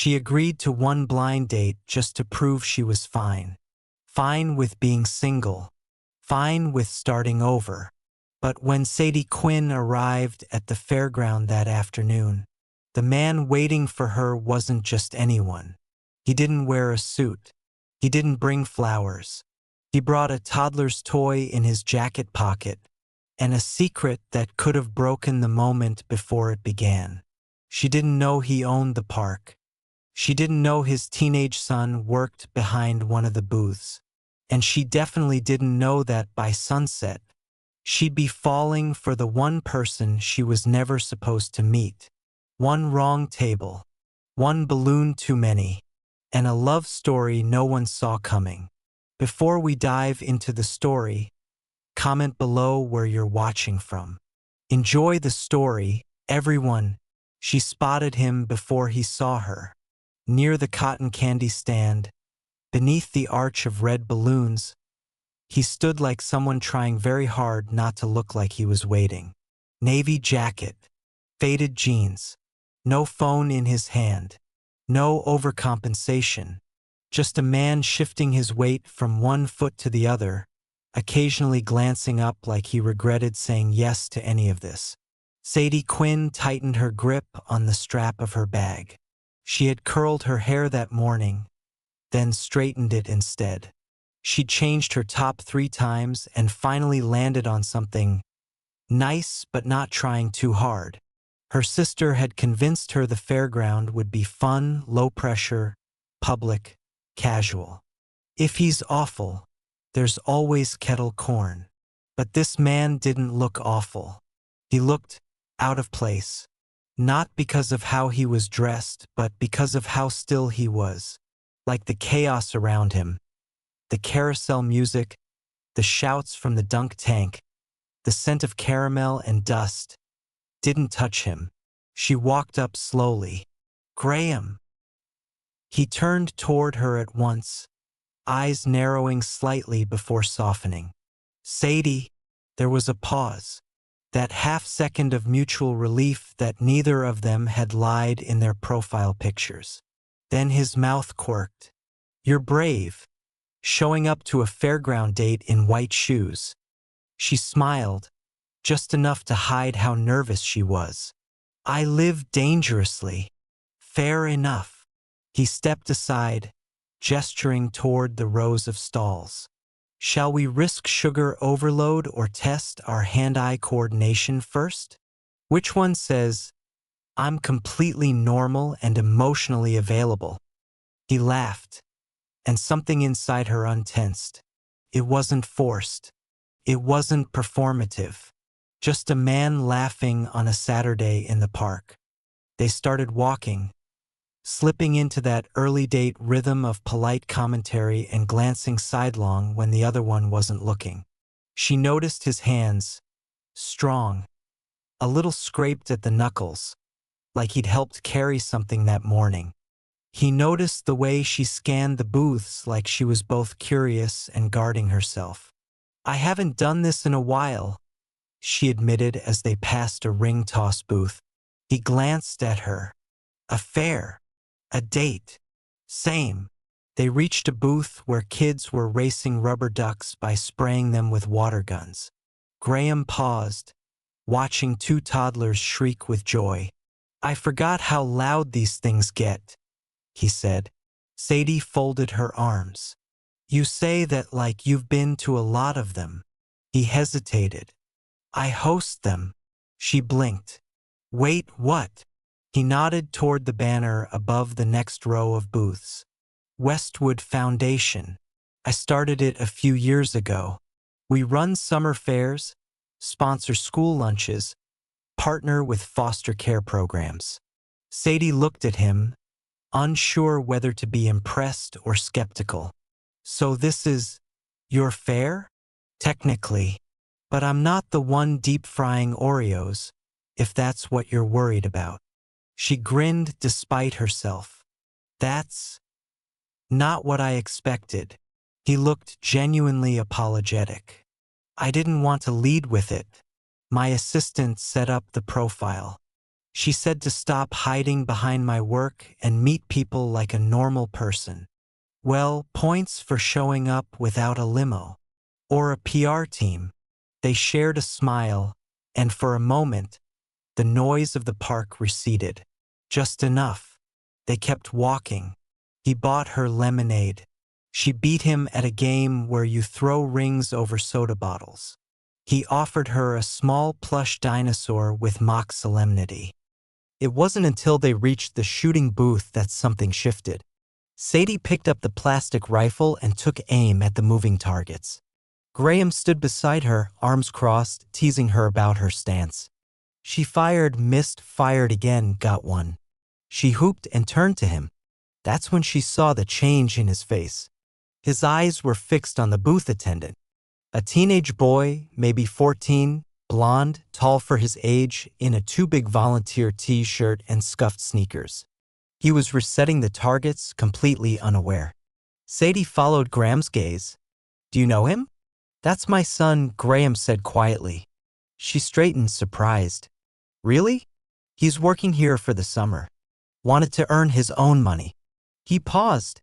She agreed to one blind date just to prove she was fine. Fine with being single. Fine with starting over. But when Sadie Quinn arrived at the fairground that afternoon, the man waiting for her wasn't just anyone. He didn't wear a suit. He didn't bring flowers. He brought a toddler's toy in his jacket pocket, and a secret that could have broken the moment before it began. She didn't know he owned the park. She didn't know his teenage son worked behind one of the booths. And she definitely didn't know that by sunset, she'd be falling for the one person she was never supposed to meet. One wrong table, one balloon too many, and a love story no one saw coming. Before we dive into the story, comment below where you're watching from. Enjoy the story, everyone. She spotted him before he saw her. Near the cotton candy stand, beneath the arch of red balloons, he stood like someone trying very hard not to look like he was waiting. Navy jacket, faded jeans, no phone in his hand, no overcompensation, just a man shifting his weight from one foot to the other, occasionally glancing up like he regretted saying yes to any of this. Sadie Quinn tightened her grip on the strap of her bag. She had curled her hair that morning, then straightened it instead. She changed her top 3 times and finally landed on something nice but not trying too hard. Her sister had convinced her the fairground would be fun, low pressure, public, casual. If he's awful, there's always kettle corn. But this man didn't look awful. He looked out of place, not because of how he was dressed, but because of how still he was. Like the chaos around him, the carousel music, the shouts from the dunk tank, the scent of caramel and dust, didn't touch him. She walked up slowly. "Graham." He turned toward her at once, eyes narrowing slightly before softening. "Sadie." There was a pause, that half-second of mutual relief that neither of them had lied in their profile pictures. Then his mouth quirked. "You're brave, showing up to a fairground date in white shoes." She smiled, just enough to hide how nervous she was. "I live dangerously." "Fair enough." He stepped aside, gesturing toward the rows of stalls. "Shall we risk sugar overload or test our hand-eye coordination first?" "Which one says, I'm completely normal and emotionally available?" He laughed, and something inside her untensed. It wasn't forced. It wasn't performative. Just a man laughing on a Saturday in the park. They started walking, slipping into that early date rhythm of polite commentary and glancing sidelong when the other one wasn't looking. She noticed his hands, strong, a little scraped at the knuckles, like he'd helped carry something that morning. He noticed the way she scanned the booths like she was both curious and guarding herself. "I haven't done this in a while," she admitted as they passed a ring toss booth. He glanced at her. "A fair. A date. Same." They reached a booth where kids were racing rubber ducks by spraying them with water guns. Graham paused, watching 2 toddlers shriek with joy. "I forgot how loud these things get," he said. Sadie folded her arms. "You say that like you've been to a lot of them." He hesitated. "I host them." She blinked. "Wait, what?" He nodded toward the banner above the next row of booths. "Westwood Foundation. I started it a few years ago. We run summer fairs, sponsor school lunches, partner with foster care programs." Sadie looked at him, unsure whether to be impressed or skeptical. "So this is your fair?" "Technically. But I'm not the one deep-frying Oreos, if that's what you're worried about." She grinned despite herself. "That's not what I expected." He looked genuinely apologetic. "I didn't want to lead with it. My assistant set up the profile." She said to stop hiding behind my work and meet people like a normal person. Well, points for showing up without a limo. Or a PR team. They shared a smile, and for a moment, the noise of the park receded. Just enough. They kept walking. He bought her lemonade. She beat him at a game where you throw rings over soda bottles. He offered her a small plush dinosaur with mock solemnity. It wasn't until they reached the shooting booth that something shifted. Sadie picked up the plastic rifle and took aim at the moving targets. Graham stood beside her, arms crossed, teasing her about her stance. She fired, missed, fired again, got one. She whooped and turned to him. That's when she saw the change in his face. His eyes were fixed on the booth attendant. A teenage boy, maybe 14, blonde, tall for his age, in a too big volunteer t-shirt and scuffed sneakers. He was resetting the targets, completely unaware. Sadie followed Graham's gaze. Do you know him? That's my son, Graham said quietly. She straightened, surprised. Really? He's working here for the summer. Wanted to earn his own money. He paused.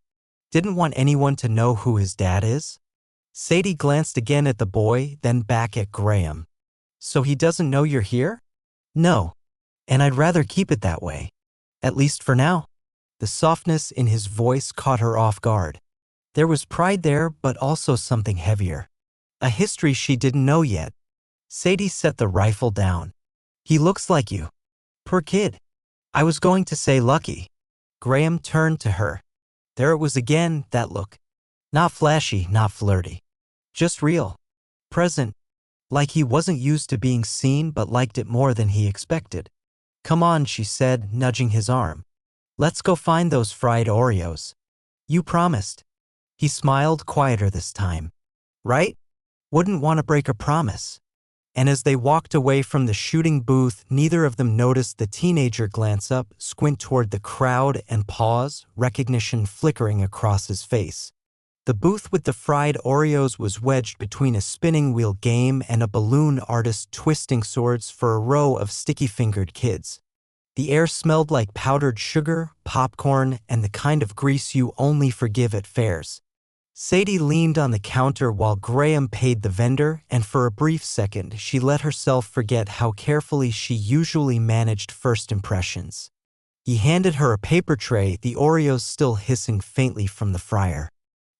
Didn't want anyone to know who his dad is. Sadie glanced again at the boy, then back at Graham. So he doesn't know you're here? No. And I'd rather keep it that way. At least for now. The softness in his voice caught her off guard. There was pride there, but also something heavier. A history she didn't know yet. Sadie set the rifle down. He looks like you. Poor kid. I was going to say lucky. Graham turned to her. There it was again, that look. Not flashy, not flirty. Just real. Present. Like he wasn't used to being seen but liked it more than he expected. Come on, she said, nudging his arm. Let's go find those fried Oreos. You promised. He smiled, quieter this time. Right? Wouldn't want to break a promise. And as they walked away from the shooting booth, neither of them noticed the teenager glance up, squint toward the crowd, and pause, recognition flickering across his face. The booth with the fried Oreos was wedged between a spinning wheel game and a balloon artist twisting swords for a row of sticky-fingered kids. The air smelled like powdered sugar, popcorn, and the kind of grease you only forgive at fairs. Sadie leaned on the counter while Graham paid the vendor, and for a brief second she let herself forget how carefully she usually managed first impressions. He handed her a paper tray, the Oreos still hissing faintly from the fryer.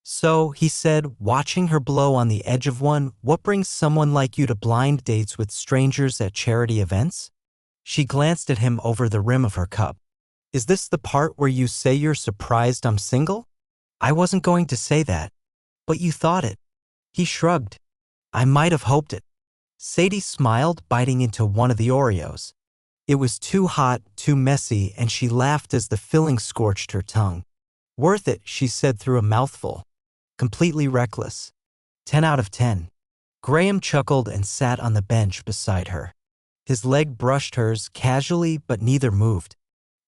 So, he said, watching her blow on the edge of one, what brings someone like you to blind dates with strangers at charity events? She glanced at him over the rim of her cup. Is this the part where you say you're surprised I'm single? I wasn't going to say that. But you thought it. He shrugged. I might have hoped it. Sadie smiled, biting into one of the Oreos. It was too hot, too messy, and she laughed as the filling scorched her tongue. Worth it, she said through a mouthful. Completely reckless. 10 out of 10. Graham chuckled and sat on the bench beside her. His leg brushed hers casually, but neither moved.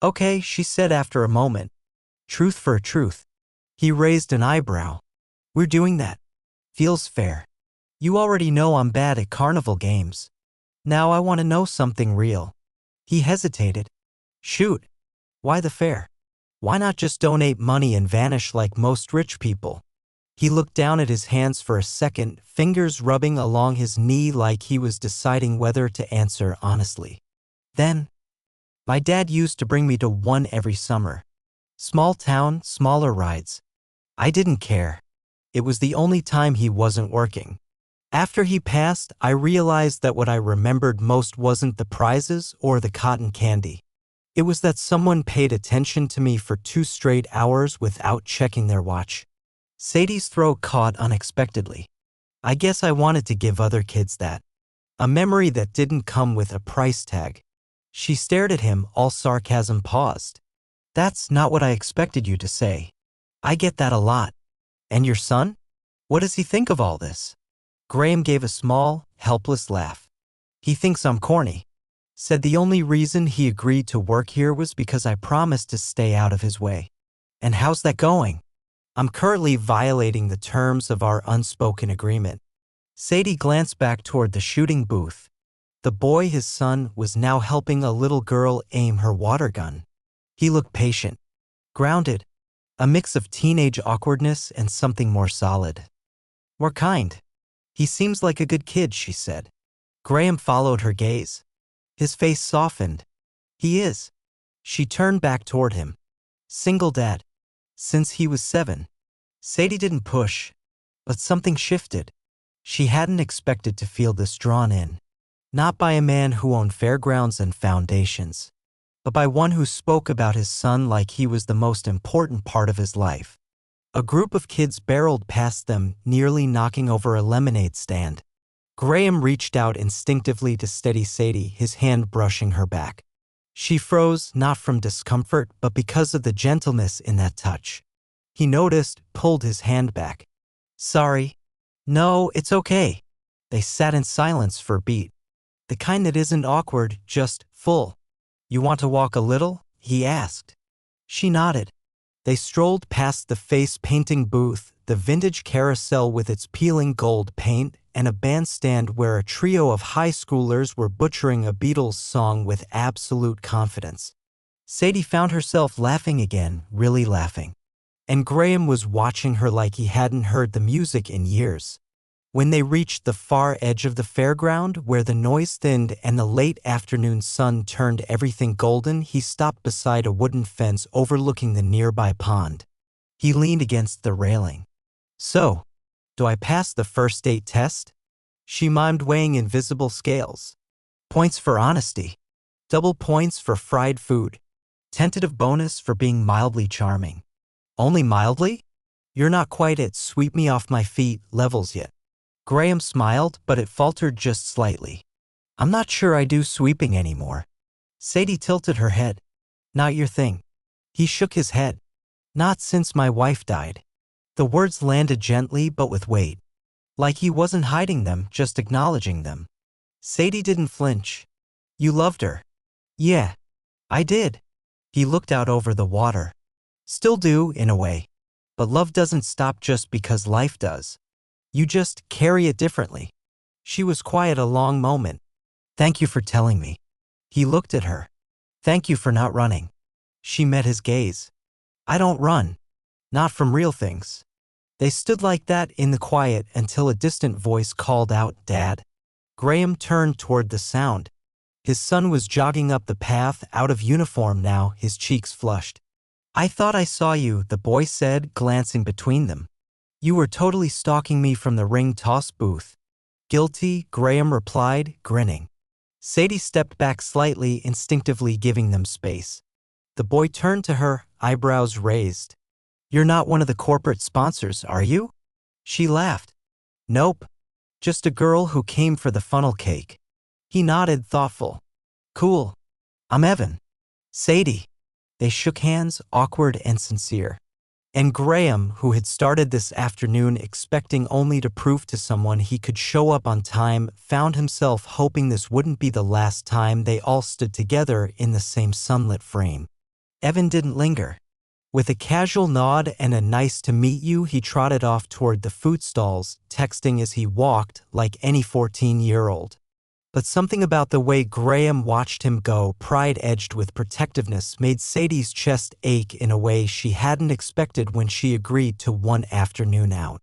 Okay, she said after a moment. Truth for a truth. He raised an eyebrow. We're doing that. Feels fair. You already know I'm bad at carnival games. Now I want to know something real. He hesitated. Shoot. Why the fair? Why not just donate money and vanish like most rich people? He looked down at his hands for a second, fingers rubbing along his knee like he was deciding whether to answer honestly. Then, my dad used to bring me to one every summer. Small town, smaller rides. I didn't care. It was the only time he wasn't working. After he passed, I realized that what I remembered most wasn't the prizes or the cotton candy. It was that someone paid attention to me for 2 straight hours without checking their watch. Sadie's throat caught unexpectedly. I guess I wanted to give other kids that. A memory that didn't come with a price tag. She stared at him, all sarcasm paused. That's not what I expected you to say. I get that a lot. And your son? What does he think of all this? Graham gave a small, helpless laugh. He thinks I'm corny. Said the only reason he agreed to work here was because I promised to stay out of his way. And how's that going? I'm currently violating the terms of our unspoken agreement. Sadie glanced back toward the shooting booth. The boy, his son, was now helping a little girl aim her water gun. He looked patient, grounded, a mix of teenage awkwardness and something more solid. More kind. He seems like a good kid, she said. Graham followed her gaze. His face softened. He is. She turned back toward him. Single dad. Since he was 7. Sadie didn't push, but something shifted. She hadn't expected to feel this drawn in. Not by a man who owned fairgrounds and foundations, but by one who spoke about his son like he was the most important part of his life. A group of kids barreled past them, nearly knocking over a lemonade stand. Graham reached out instinctively to steady Sadie, his hand brushing her back. She froze, not from discomfort, but because of the gentleness in that touch. He noticed, pulled his hand back. Sorry. No, it's okay. They sat in silence for a beat. The kind that isn't awkward, just full. You want to walk a little? He asked. She nodded. They strolled past the face-painting booth, the vintage carousel with its peeling gold paint, and a bandstand where a trio of high schoolers were butchering a Beatles song with absolute confidence. Sadie found herself laughing again, really laughing. And Graham was watching her like he hadn't heard the music in years. When they reached the far edge of the fairground, where the noise thinned and the late afternoon sun turned everything golden, he stopped beside a wooden fence overlooking the nearby pond. He leaned against the railing. So, do I pass the first date test? She mimed, weighing invisible scales. Points for honesty. Double points for fried food. Tentative bonus for being mildly charming. Only mildly? You're not quite at sweep me off my feet levels yet. Graham smiled, but it faltered just slightly. I'm not sure I do sweeping anymore. Sadie tilted her head. Not your thing. He shook his head. Not since my wife died. The words landed gently but with weight. Like he wasn't hiding them, just acknowledging them. Sadie didn't flinch. You loved her. Yeah, I did. He looked out over the water. Still do, in a way. But love doesn't stop just because life does. You just carry it differently. She was quiet a long moment. Thank you for telling me. He looked at her. Thank you for not running. She met his gaze. I don't run. Not from real things. They stood like that in the quiet until a distant voice called out, Dad. Graham turned toward the sound. His son was jogging up the path, out of uniform now, his cheeks flushed. I thought I saw you, the boy said, glancing between them. You were totally stalking me from the ring toss booth. Guilty, Graham replied, grinning. Sadie stepped back slightly, instinctively giving them space. The boy turned to her, eyebrows raised. You're not one of the corporate sponsors, are you? She laughed. Nope. Just a girl who came for the funnel cake. He nodded, thoughtful. Cool. I'm Evan. Sadie. They shook hands, awkward and sincere. And Graham, who had started this afternoon expecting only to prove to someone he could show up on time, found himself hoping this wouldn't be the last time they all stood together in the same sunlit frame. Evan didn't linger. With a casual nod and a nice to meet you, he trotted off toward the food stalls, texting as he walked like any 14-year-old. But something about the way Graham watched him go, pride-edged with protectiveness, made Sadie's chest ache in a way she hadn't expected when she agreed to one afternoon out.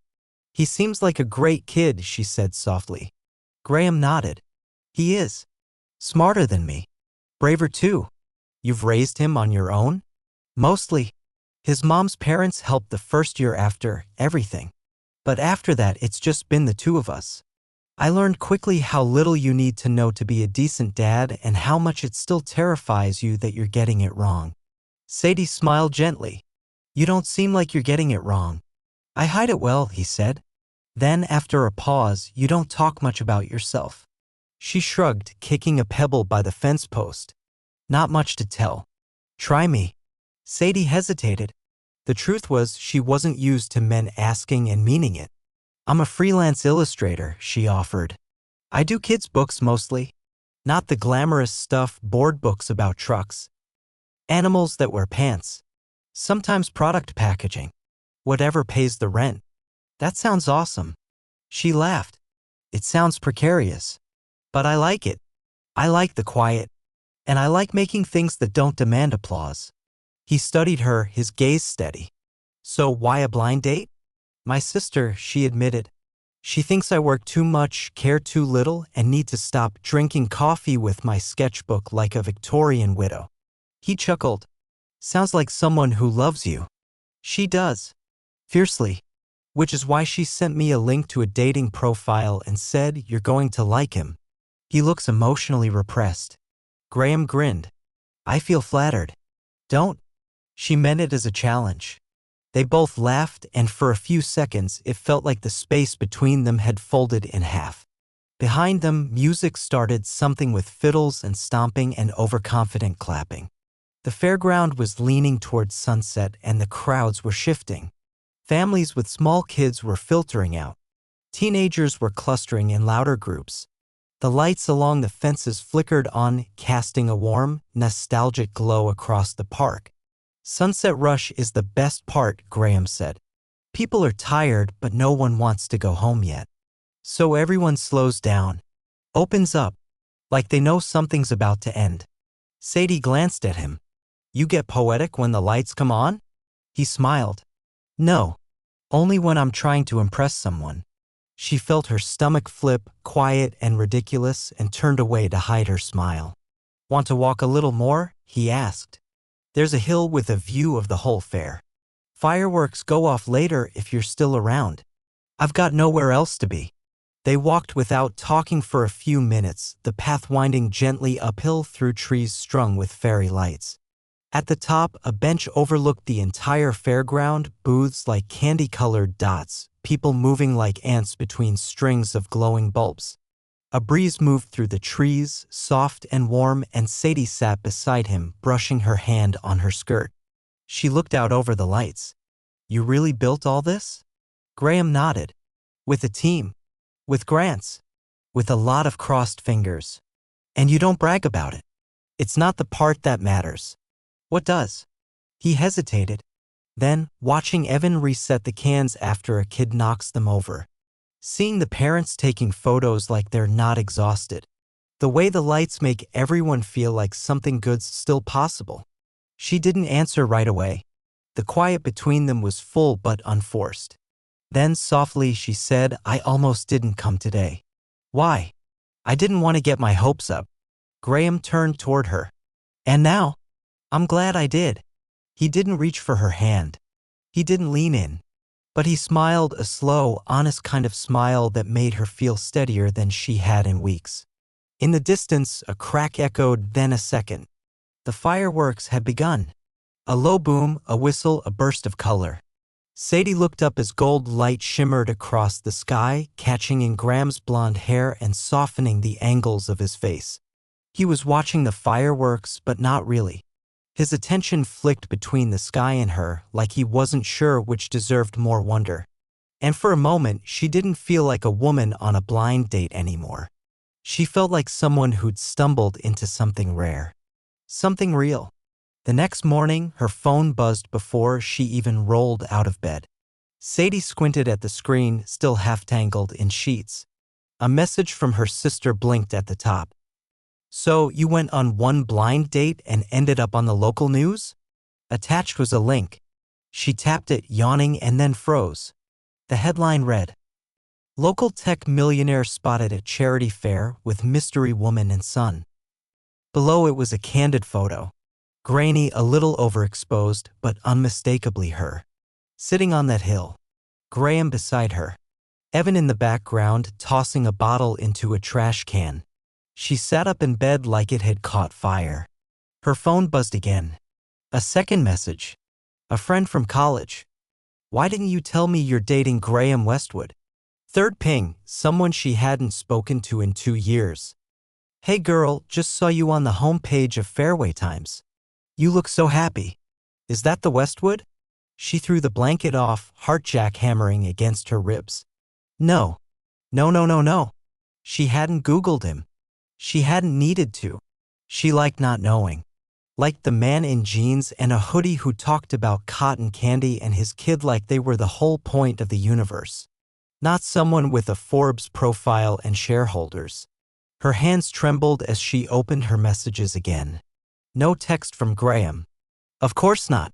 He seems like a great kid, she said softly. Graham nodded. He is. Smarter than me. Braver too. You've raised him on your own? Mostly. His mom's parents helped the first year after, everything. But after that, it's just been the two of us. I learned quickly how little you need to know to be a decent dad and how much it still terrifies you that you're getting it wrong. Sadie smiled gently. You don't seem like you're getting it wrong. I hide it well, he said. Then, after a pause, you don't talk much about yourself. She shrugged, kicking a pebble by the fence post. Not much to tell. Try me. Sadie hesitated. The truth was she wasn't used to men asking and meaning it. I'm a freelance illustrator, she offered. I do kids' books mostly. Not the glamorous stuff, board books about trucks. Animals that wear pants. Sometimes product packaging. Whatever pays the rent. That sounds awesome. She laughed. It sounds precarious. But I like it. I like the quiet, and I like making things that don't demand applause. He studied her, his gaze steady. So why a blind date? My sister, she admitted. She thinks I work too much, care too little, and need to stop drinking coffee with my sketchbook like a Victorian widow. He chuckled. Sounds like someone who loves you. She does. Fiercely. Which is why she sent me a link to a dating profile and said, "You're going to like him." He looks emotionally repressed. Graham grinned. I feel flattered. Don't. She meant it as a challenge. They both laughed, and for a few seconds it felt like the space between them had folded in half. Behind them, music started, something with fiddles and stomping and overconfident clapping. The fairground was leaning towards sunset and the crowds were shifting. Families with small kids were filtering out. Teenagers were clustering in louder groups. The lights along the fences flickered on, casting a warm, nostalgic glow across the park. Sunset rush is the best part, Graham said. People are tired, but no one wants to go home yet. So everyone slows down, opens up, like they know something's about to end. Sadie glanced at him. You get poetic when the lights come on? He smiled. No, only when I'm trying to impress someone. She felt her stomach flip, quiet and ridiculous, and turned away to hide her smile. Want to walk a little more? He asked. There's a hill with a view of the whole fair. Fireworks go off later if you're still around. I've got nowhere else to be. They walked without talking for a few minutes, the path winding gently uphill through trees strung with fairy lights. At the top, a bench overlooked the entire fairground, booths like candy-colored dots, people moving like ants between strings of glowing bulbs. A breeze moved through the trees, soft and warm, and Sadie sat beside him, brushing her hand on her skirt. She looked out over the lights. You really built all this? Graham nodded. With a team. With grants. With a lot of crossed fingers. And you don't brag about it. It's not the part that matters. What does? He hesitated. Then, watching Evan reset the cans after a kid knocks them over. Seeing the parents taking photos like they're not exhausted. The way the lights make everyone feel like something good's still possible. She didn't answer right away. The quiet between them was full but unforced. Then softly she said, I almost didn't come today. Why? I didn't want to get my hopes up. Graham turned toward her. And now? I'm glad I did. He didn't reach for her hand. He didn't lean in. But he smiled, a slow, honest kind of smile that made her feel steadier than she had in weeks. In the distance, a crack echoed, then a second. The fireworks had begun. A low boom, a whistle, a burst of color. Sadie looked up as gold light shimmered across the sky, catching in Graham's blonde hair and softening the angles of his face. He was watching the fireworks, but not really. His attention flicked between the sky and her, like he wasn't sure which deserved more wonder. And for a moment, she didn't feel like a woman on a blind date anymore. She felt like someone who'd stumbled into something rare. Something real. The next morning, her phone buzzed before she even rolled out of bed. Sadie squinted at the screen, still half-tangled in sheets. A message from her sister blinked at the top. So, you went on one blind date and ended up on the local news? Attached was a link. She tapped it, yawning, and then froze. The headline read, Local tech millionaire spotted at charity fair with mystery woman and son. Below it was a candid photo. Grainy, a little overexposed, but unmistakably her. Sitting on that hill. Graham beside her. Evan in the background, tossing a bottle into a trash can. She sat up in bed like it had caught fire. Her phone buzzed again. A second message. A friend from college. Why didn't you tell me you're dating Graham Westwood? Third ping, someone she hadn't spoken to in 2 years. Hey girl, just saw you on the homepage of Fairway Times. You look so happy. Is that the Westwood? She threw the blanket off, heart jackhammering against her ribs. No. No. She hadn't Googled him. She hadn't needed to. She liked not knowing. Liked the man in jeans and a hoodie who talked about cotton candy and his kid like they were the whole point of the universe. Not someone with a Forbes profile and shareholders. Her hands trembled as she opened her messages again. No text from Graham. Of course not.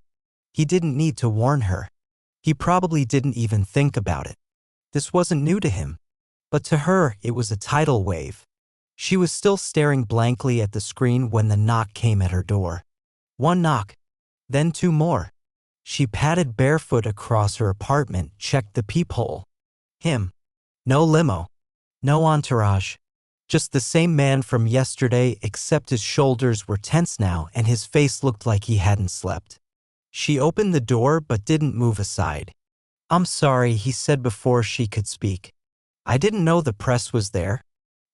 He didn't need to warn her. He probably didn't even think about it. This wasn't new to him. But to her, it was a tidal wave. She was still staring blankly at the screen when the knock came at her door. One knock, then two more. She padded barefoot across her apartment, checked the peephole. Him. No limo. No entourage. Just the same man from yesterday, except his shoulders were tense now and his face looked like he hadn't slept. She opened the door but didn't move aside. "I'm sorry," he said before she could speak. "I didn't know the press was there.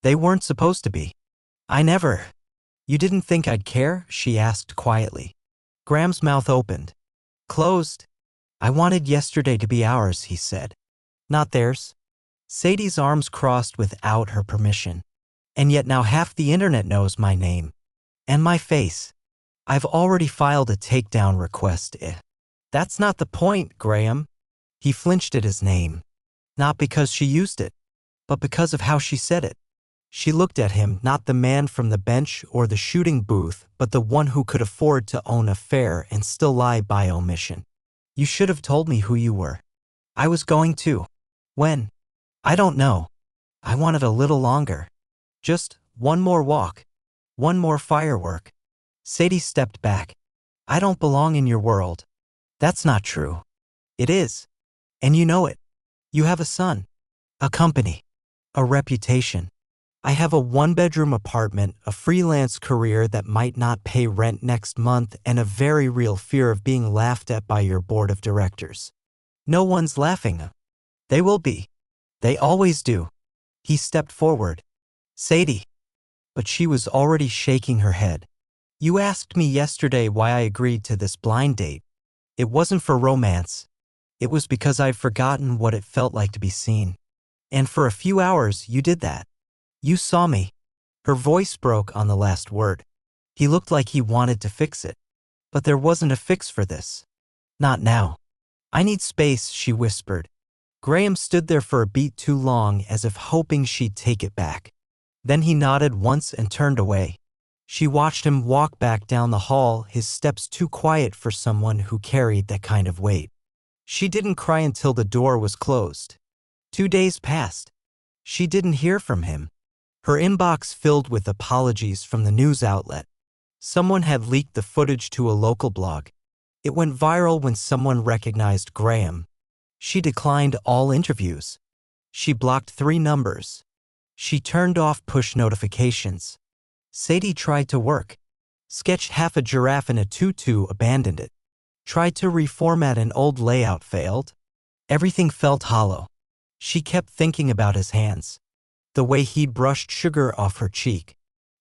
They weren't supposed to be." "I never." "You didn't think I'd care?" she asked quietly. Graham's mouth opened. Closed. "I wanted yesterday to be ours," he said. "Not theirs." Sadie's arms crossed without her permission. "And yet now half the internet knows my name. And my face. I've already filed a takedown request. That's not the point, Graham." He flinched at his name. Not because she used it, but because of how she said it. She looked at him, not the man from the bench or the shooting booth, but the one who could afford to own a fare and still lie by omission. "You should have told me who you were." "I was going to." "When?" "I don't know. I wanted a little longer. Just one more walk. One more firework." Sadie stepped back. "I don't belong in your world." "That's not true." "It is. And you know it. You have a son. A company. A reputation. I have a one-bedroom apartment, a freelance career that might not pay rent next month, and a very real fear of being laughed at by your board of directors." "No one's laughing." "They will be. They always do." He stepped forward. "Sadie." But she was already shaking her head. "You asked me yesterday why I agreed to this blind date. It wasn't for romance. It was because I've forgotten what it felt like to be seen. And for a few hours, you did that. You saw me." Her voice broke on the last word. He looked like he wanted to fix it. But there wasn't a fix for this. Not now. "I need space," she whispered. Graham stood there for a beat too long, as if hoping she'd take it back. Then he nodded once and turned away. She watched him walk back down the hall, his steps too quiet for someone who carried that kind of weight. She didn't cry until the door was closed. 2 days passed. She didn't hear from him. Her inbox filled with apologies from the news outlet. Someone had leaked the footage to a local blog. It went viral when someone recognized Graham. She declined all interviews. She blocked 3 numbers. She turned off push notifications. Sadie tried to work. Sketched half a giraffe in a tutu, abandoned it. Tried to reformat an old layout, failed. Everything felt hollow. She kept thinking about his hands. The way he brushed sugar off her cheek.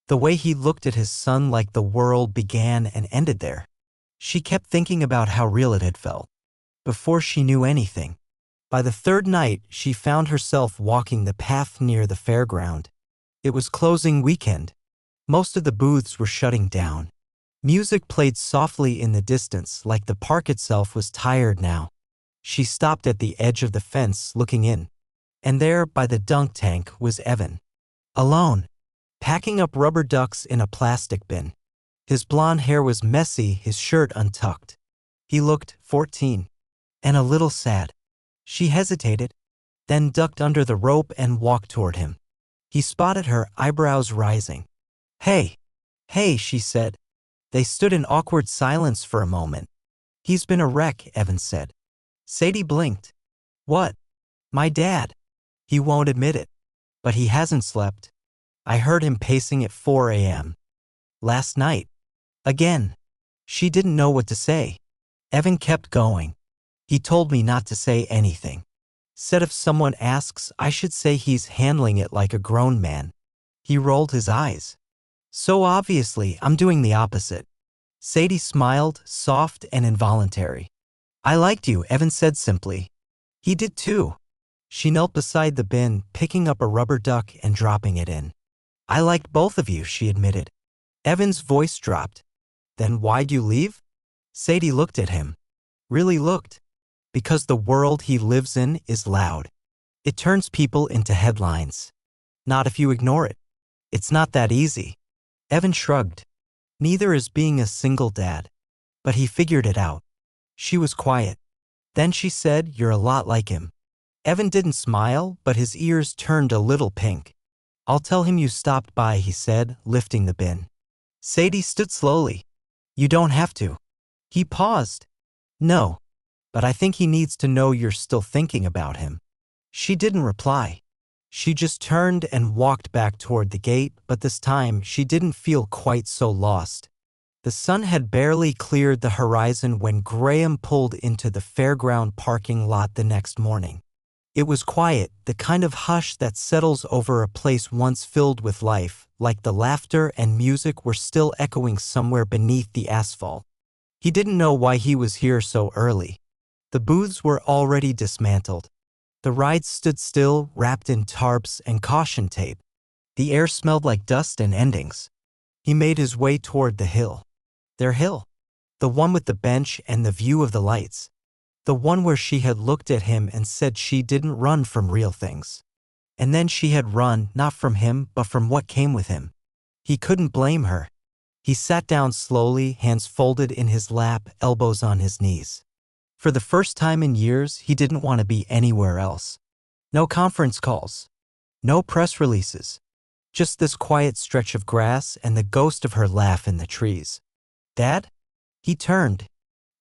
The way he looked at his son like the world began and ended there. She kept thinking about how real it had felt. Before she knew anything. By the 3rd night, she found herself walking the path near the fairground. It was closing weekend. Most of the booths were shutting down. Music played softly in the distance, like the park itself was tired now. She stopped at the edge of the fence, looking in. And there, by the dunk tank, was Evan. Alone. Packing up rubber ducks in a plastic bin. His blonde hair was messy, his shirt untucked. He looked 14. And a little sad. She hesitated, then ducked under the rope and walked toward him. He spotted her, eyebrows rising. "Hey, hey," she said. They stood in awkward silence for a moment. "He's been a wreck," Evan said. Sadie blinked. "What?" "My dad. He won't admit it. But he hasn't slept. I heard him pacing at 4 a.m. last night. Again." She didn't know what to say. Evan kept going. "He told me not to say anything. Said if someone asks, I should say he's handling it like a grown man." He rolled his eyes. "So obviously, I'm doing the opposite." Sadie smiled, soft and involuntary. "I liked you," Evan said simply. "He did too." She knelt beside the bin, picking up a rubber duck and dropping it in. "I liked both of you," she admitted. Evan's voice dropped. "Then why'd you leave?" Sadie looked at him. Really looked. Because the world he lives in is loud. It turns people into headlines. Not if you ignore it. It's not that easy. Evan shrugged. Neither is being a single dad. But he figured it out. She was quiet. Then she said, "You're a lot like him." Evan didn't smile, but his ears turned a little pink. "I'll tell him you stopped by," he said, lifting the bin. Sadie stood slowly. "You don't have to." He paused. "No. But I think he needs to know you're still thinking about him." She didn't reply. She just turned and walked back toward the gate, but this time she didn't feel quite so lost. The sun had barely cleared the horizon when Graham pulled into the fairground parking lot the next morning. It was quiet, the kind of hush that settles over a place once filled with life, like the laughter and music were still echoing somewhere beneath the asphalt. He didn't know why he was here so early. The booths were already dismantled. The rides stood still, wrapped in tarps and caution tape. The air smelled like dust and endings. He made his way toward the hill. Their hill. The one with the bench and the view of the lights. The one where she had looked at him and said she didn't run from real things. And then she had run, not from him, but from what came with him. He couldn't blame her. He sat down slowly, hands folded in his lap, elbows on his knees. For the first time in years, he didn't want to be anywhere else. No conference calls. No press releases. Just this quiet stretch of grass and the ghost of her laugh in the trees. "Dad?" He turned.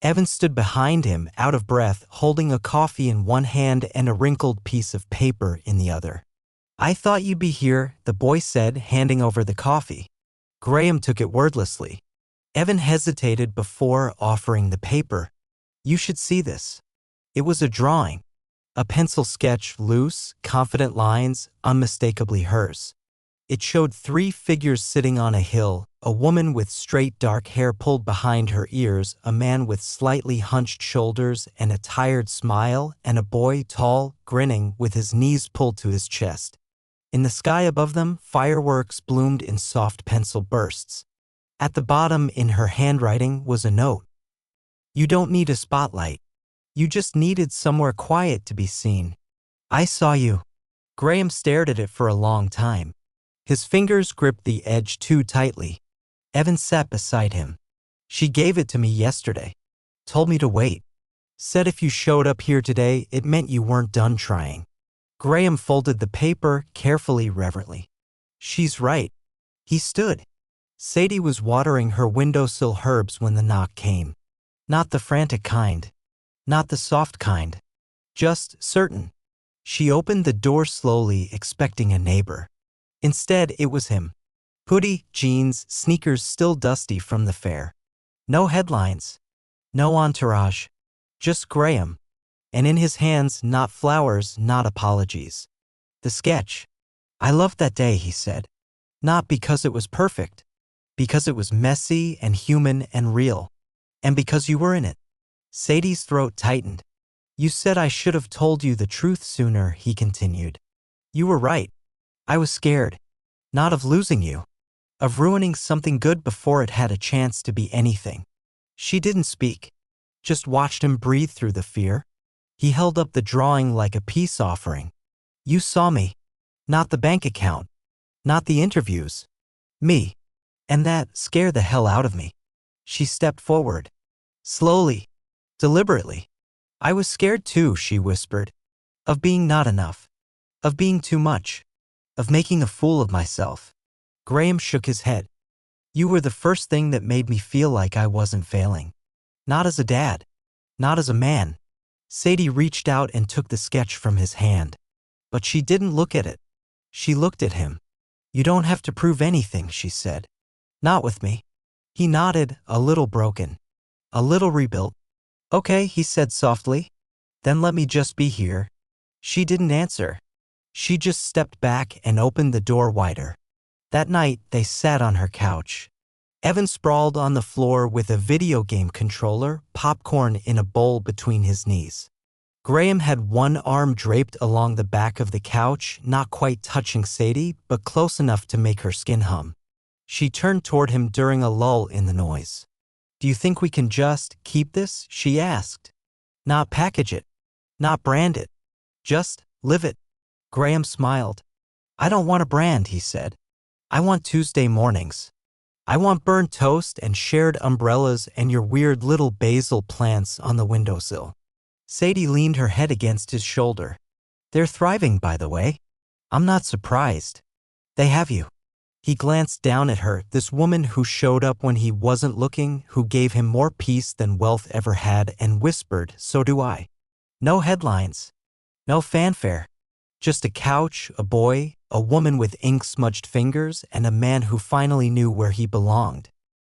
Evan stood behind him, out of breath, holding a coffee in one hand and a wrinkled piece of paper in the other. "I thought you'd be here," the boy said, handing over the coffee. Graham took it wordlessly. Evan hesitated before offering the paper. "You should see this." It was a drawing. A pencil sketch, loose, confident lines, unmistakably hers. It showed 3 figures sitting on a hill, a woman with straight dark hair pulled behind her ears, a man with slightly hunched shoulders and a tired smile, and a boy, tall, grinning, with his knees pulled to his chest. In the sky above them, fireworks bloomed in soft pencil bursts. At the bottom, in her handwriting, was a note. "You don't need a spotlight. You just needed somewhere quiet to be seen. I saw you." Graham stared at it for a long time. His fingers gripped the edge too tightly. Evan sat beside him. "She gave it to me yesterday. Told me to wait. Said if you showed up here today, it meant you weren't done trying." Graham folded the paper carefully, reverently. "She's right." He stood. Sadie was watering her windowsill herbs when the knock came. Not the frantic kind. Not the soft kind. Just certain. She opened the door slowly, expecting a neighbor. Instead, it was him. Hoodie, jeans, sneakers still dusty from the fair. No headlines. No entourage. Just Graham. And in his hands, not flowers, not apologies. The sketch. "I loved that day," he said. "Not because it was perfect. Because it was messy and human and real. And because you were in it." Sadie's throat tightened. "You said I should have told you the truth sooner," he continued. "You were right. I was scared. Not of losing you. Of ruining something good before it had a chance to be anything." She didn't speak. Just watched him breathe through the fear. He held up the drawing like a peace offering. "You saw me. Not the bank account. Not the interviews. Me. And that scared the hell out of me." She stepped forward. Slowly. Deliberately. "I was scared too," she whispered. "Of being not enough. Of being too much. Of making a fool of myself." Graham shook his head. "You were the first thing that made me feel like I wasn't failing. Not as a dad. Not as a man." Sadie reached out and took the sketch from his hand. But she didn't look at it. She looked at him. "You don't have to prove anything," she said. "Not with me." He nodded, a little broken. A little rebuilt. "Okay," he said softly. "Then let me just be here." She didn't answer. She just stepped back and opened the door wider. That night, they sat on her couch. Evan sprawled on the floor with a video game controller, popcorn in a bowl between his knees. Graham had one arm draped along the back of the couch, not quite touching Sadie, but close enough to make her skin hum. She turned toward him during a lull in the noise. "Do you think we can just keep this?" she asked. "Not package it. Not brand it. Just live it." Graham smiled. "I don't want a brand," he said. I want Tuesday mornings. I want burnt toast and shared umbrellas and your weird little basil plants on the windowsill. Sadie leaned her head against his shoulder. They're thriving, by the way. I'm not surprised. They have you. He glanced down at her, this woman who showed up when he wasn't looking, who gave him more peace than wealth ever had, and whispered, "So do I." No headlines. No fanfare. Just a couch, a boy, a woman with ink-smudged fingers, and a man who finally knew where he belonged.